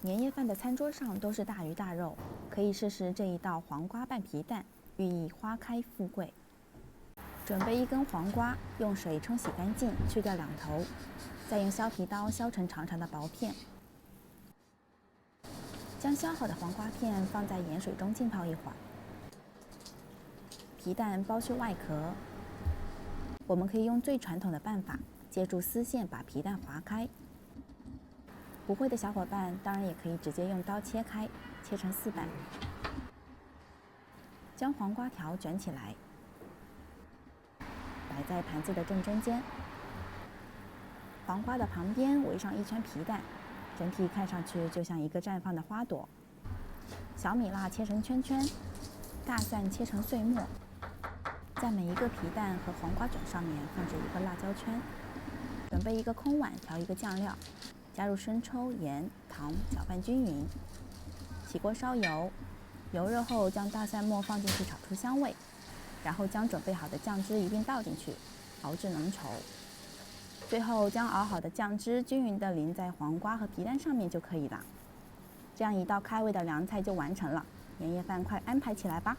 年夜饭的餐桌上都是大鱼大肉，可以试试这一道黄瓜拌皮蛋，寓意花开富贵。准备1根黄瓜，用水冲洗干净，去掉两头，再用削皮刀削成长长的薄片。将削好的黄瓜片放在盐水中浸泡一会儿。皮蛋剥去外壳，我们可以用最传统的办法，借助丝线把皮蛋划开。不会的小伙伴当然也可以直接用刀切开，切成4瓣。将黄瓜条卷起来，摆在盘子的正中间。黄瓜的旁边围上1圈皮蛋，整体看上去就像一个绽放的花朵。小米辣切成圈圈，大蒜切成碎末，在每一个皮蛋和黄瓜卷上面放置1个辣椒圈。准备1个空碗，调1个酱料，加入生抽、盐、糖，搅拌均匀。起锅烧油，油热后将大蒜末放进去炒出香味，然后将准备好的酱汁一并倒进去，熬至浓稠。最后将熬好的酱汁均匀地淋在黄瓜和皮蛋上面就可以了。这样一道开胃的凉菜就完成了，年夜饭快安排起来吧！